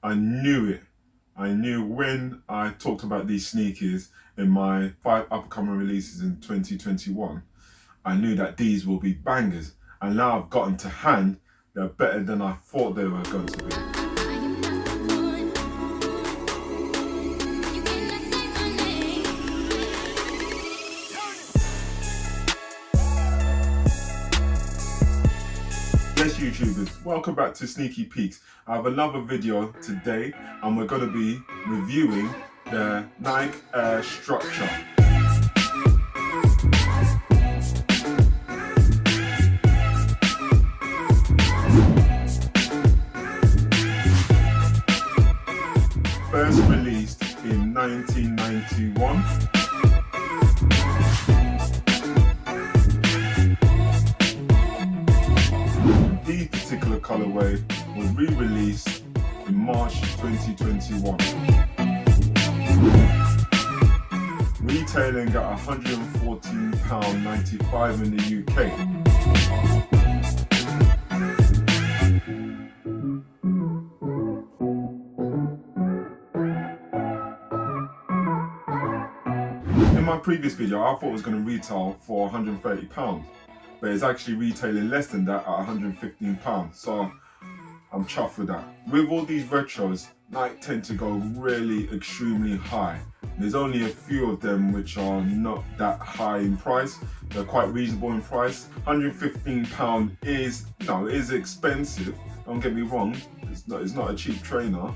I knew it. I knew when I talked about these sneakers in my 5 upcoming releases in 2021, I knew that these will be bangers. And now I've gotten to hand, they're better than I thought they were going to be. Yes, YouTubers, welcome back to Sneaky Peeks. I have another video today and we're going to be reviewing the Nike Air Structure. First released in 1991. This particular colorway was re-released in March 2021. Retailing at £114.95 in the UK. In my previous video, I thought it was going to retail for £130, but it's actually retailing less than that at £115. So I'm chuffed with that. With all these retros, Nike tend to go really extremely high. There's only a few of them which are not that high in price. They're quite reasonable in price. £115 is expensive. Don't get me wrong. It's not a cheap trainer,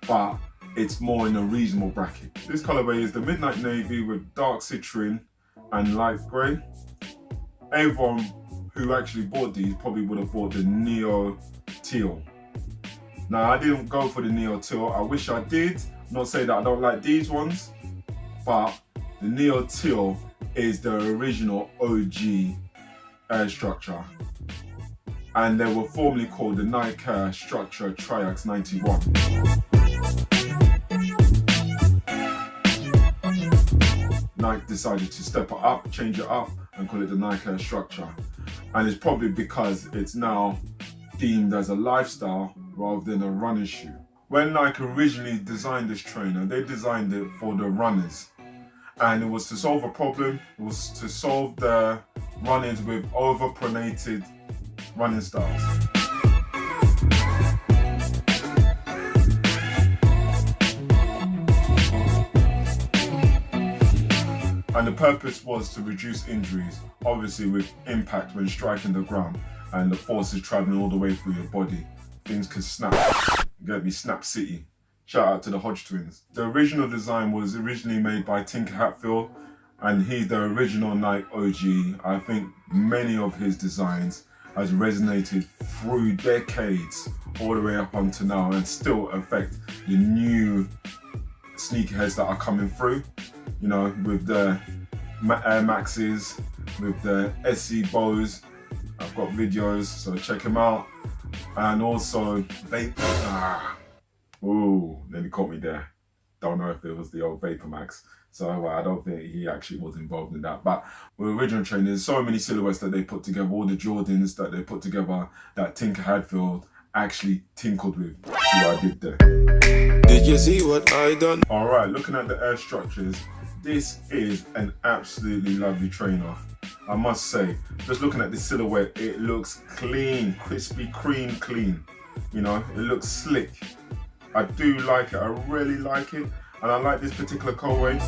but it's more in a reasonable bracket. This colorway is the Midnight Navy with dark citrine and light grey. Everyone who actually bought these probably would have bought the Neo Teal. Now, I didn't go for the Neo Teal. I wish I did. Not say that I don't like these ones, but the Neo Teal is the original OG Air Structure. And they were formerly called the Nike Air Structure Triax 91. Nike decided to step it up, change it up, and call it the Nike Air Structure. And it's probably because it's now deemed as a lifestyle rather than a running shoe. When Nike originally designed this trainer, they designed it for the runners. And it was to solve a problem. It was to solve the run-ins with overpronated running styles. And the purpose was to reduce injuries, obviously with impact when striking the ground and the forces traveling all the way through your body. Things can snap. You get me, Snap City. Shout out to the Hodge twins. The original design was originally made by Tinker Hatfield, and he's the original Nike OG. I think many of his designs has resonated through decades all the way up until now and still affect the new sneakerheads that are coming through. You know, with the Air Maxes, with the SC Bows. I've got videos, so check them out. And also Vapor. Ooh, nearly caught me there. Don't know if it was the old Vapor Max. So I don't think he actually was involved in that. But with original training, there's so many silhouettes that they put together, all the Jordans that they put together that Tinker Hatfield actually tinkered with. See what I did there. Did you see what I done? Alright, looking at the Air Structures, this is an absolutely lovely trainer. I must say, just looking at the silhouette, it looks clean, crispy, cream clean. You know, it looks slick. I do like it, I really like it. And I like this particular colorway.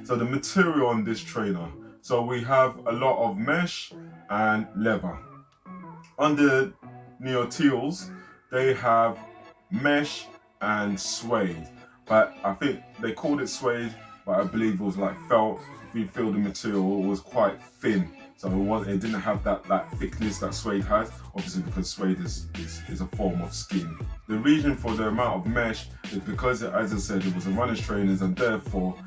So the material on this trainer, so we have a lot of mesh and leather. On the Neo Teals, they have mesh and suede, but I think they called it suede, but I believe it was like felt. If you feel the material, it was quite thin, so it didn't have that thickness that suede has, obviously because suede is a form of skin. The reason for the amount of mesh is because, as I said, it was a runner's trainers, and therefore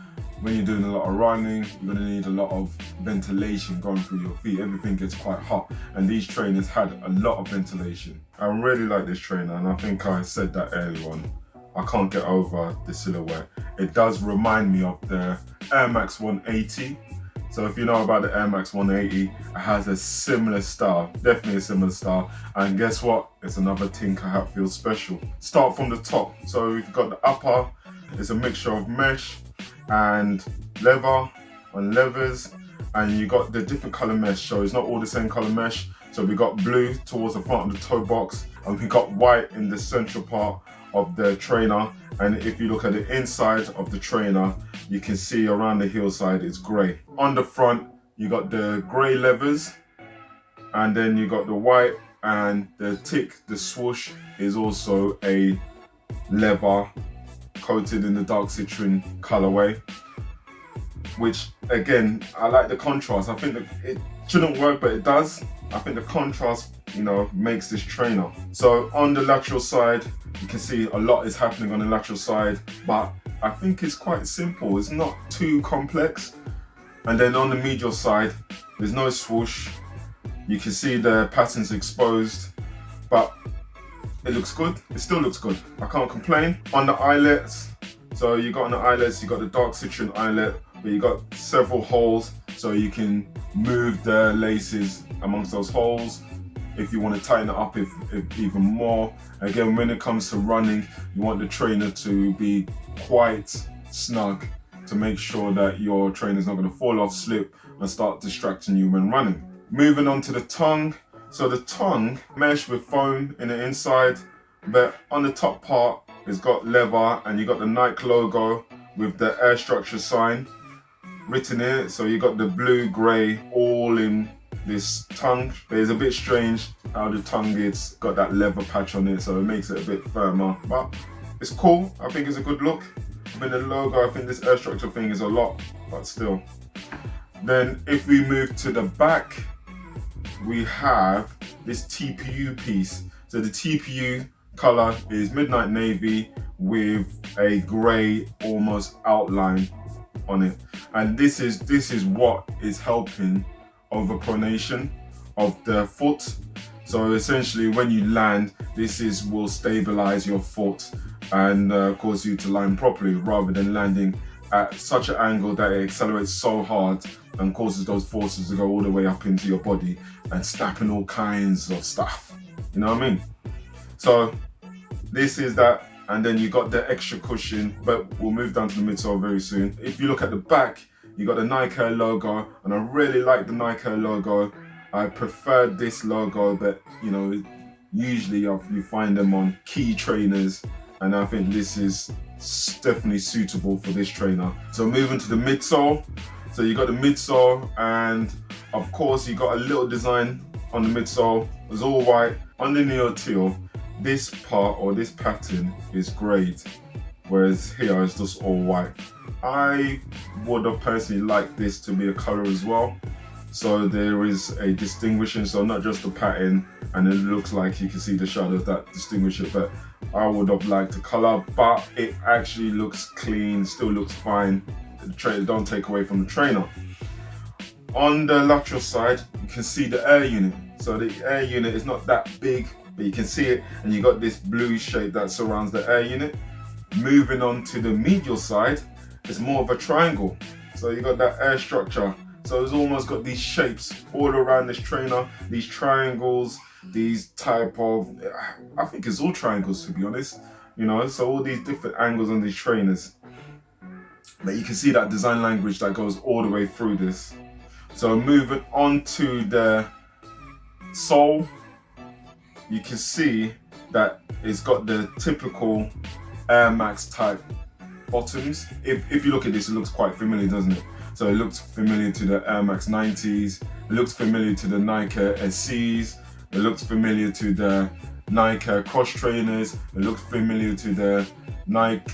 when you're doing a lot of running, you're gonna need a lot of ventilation going through your feet. Everything gets quite hot, and these trainers had a lot of ventilation. I really like this trainer, and I think I said that earlier on. I can't get over the silhouette. It does remind me of the Air Max 180. So if you know about the Air Max 180, it has a similar style, definitely a similar style. And guess what? It's another Tinker Hatfield special. Start from the top. So we've got the upper, it's a mixture of mesh and leather and levers, and you got the different color mesh. So it's not all the same color mesh. So we got blue towards the front of the toe box, and we got white in the central part of the trainer. And if you look at the inside of the trainer, you can see around the heel side it's grey. On the front, you got the grey levers, and then you got the white, and the tick, the swoosh, is also a leather coated in the dark citrine colorway, which again, I like the contrast. I think that it shouldn't work, but it does. I think the contrast, makes this trainer. So on the lateral side, you can see a lot is happening on the lateral side, but I think it's quite simple. It's not too complex. And then on the medial side, there's no swoosh. You can see the patterns exposed, but it looks good. It still looks good. I can't complain. On the eyelets, so you got on the eyelets, you got the dark citrine eyelet, but you got several holes, so you can move the laces amongst those holes if you want to tighten it up if even more. Again, when it comes to running, you want the trainer to be quite snug to make sure that your trainer is not going to fall off, slip, and start distracting you when running. Moving on to the tongue. So the tongue mesh with foam in the inside, but on the top part, it's got leather, and you got the Nike logo with the Air Structure sign written in it. So you got the blue, grey, all in this tongue. But it's a bit strange how the tongue is got that leather patch on it, so it makes it a bit firmer. But it's cool. I think it's a good look. I think the logo, I think this Air Structure thing is a lot, but still. Then if we move to the back, we have this TPU piece. So the TPU color is midnight navy with a grey almost outline on it, and this is what is helping overpronation of the foot. So essentially, when you land, will stabilize your foot and cause you to land properly, rather than landing at such an angle that it accelerates so hard and causes those forces to go all the way up into your body and snapping all kinds of stuff. You know what I mean? So this is that, and then you got the extra cushion, but we'll move down to the midsole very soon. If you look at the back, you got the Nike Air logo, and I really like the Nike Air logo. I prefer this logo, but usually you find them on key trainers, and I think this is definitely suitable for this trainer. So moving to the midsole. So you got the midsole, and of course you got a little design on the midsole. It's all white. On the neo teal, this part or this pattern is greyed, whereas here it's just all white. I would have personally liked this to be a color as well, so there is a distinguishing, so not just the pattern, and it looks like you can see the shadows that distinguish it, but I would have liked a color, but it actually looks clean, still looks fine. The trainer don't take away from the trainer. On the lateral side, you can see the air unit. So the air unit is not that big, but you can see it, and you got this blue shape that surrounds the air unit. Moving on to the medial side, it's more of a triangle. So you got that Air Structure. So it's almost got these shapes all around this trainer, these triangles, these type of, I think it's all triangles to be honest, so all these different angles on these trainers. But you can see that design language that goes all the way through this. So moving on to the sole, you can see that it's got the typical Air Max type bottoms. If you look at this, it looks quite familiar, doesn't it? So it looks familiar to the Air Max 90s, it looks familiar to the Nike SCs, it looks familiar to the Nike cross trainers, it looks familiar to the Nike,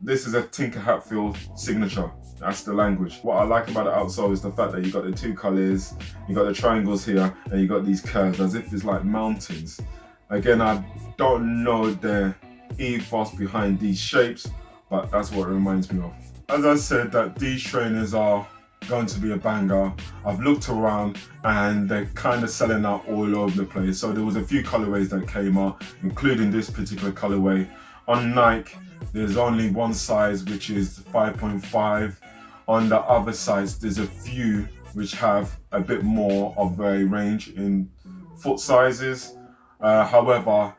this is a Tinker Hatfield signature. That's the language. What I like about the outsole is the fact that you got the two colors, you got the triangles here, and you got these curves as if it's like mountains. Again, I don't know the ethos behind these shapes, but that's what it reminds me of. as I said, that these trainers are going to be a banger. I've looked around and they're kind of selling out all over the place. So there was a few colorways that came out, including this particular colorway. On Nike, there's only one size, which is 5.5. On the other sides, there's a few which have a bit more of a range in foot sizes. However,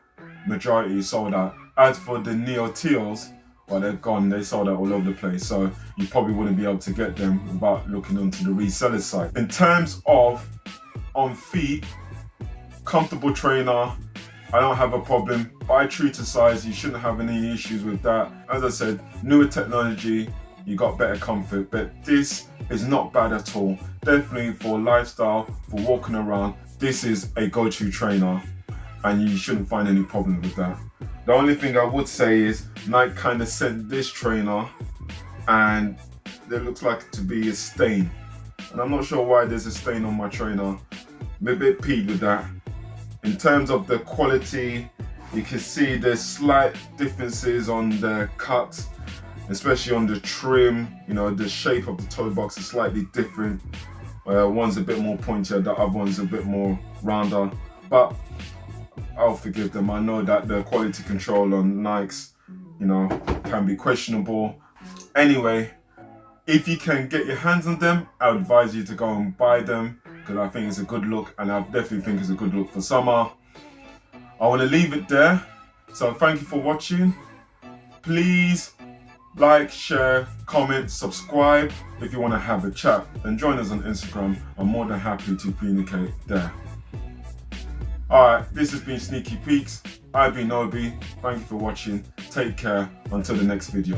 majority is sold out. As for the Neo Teals, well, they're gone. They sold out all over the place, so you probably wouldn't be able to get them without looking onto the reseller site. In terms of on feet, comfortable trainer, I don't have a problem. Buy true to size, you shouldn't have any issues with that. As I said, newer technology, you got better comfort, but this is not bad at all. Definitely for lifestyle, for walking around, this is a go-to trainer and you shouldn't find any problem with that. The only thing I would say is Nike kind of sent this trainer and there looks like to be a stain. And I'm not sure why there's a stain on my trainer. I'm a bit peeved with that. In terms of the quality, you can see there's slight differences on the cut, especially on the trim. You know, the shape of the toe box is slightly different. One's a bit more pointier, the other one's a bit more rounder. But I'll forgive them. I know that the quality control on Nikes, you know, can be questionable. Anyway, if you can get your hands on them, I would advise you to go and buy them because I think it's a good look and I definitely think it's a good look for summer. I want to leave it there. So thank you for watching. Please like, share, comment, subscribe if you want to have a chat and join us on Instagram. I'm more than happy to communicate there. Alright, this has been Sneaky Peeks. I've been Obi. Thank you for watching. Take care. Until the next video.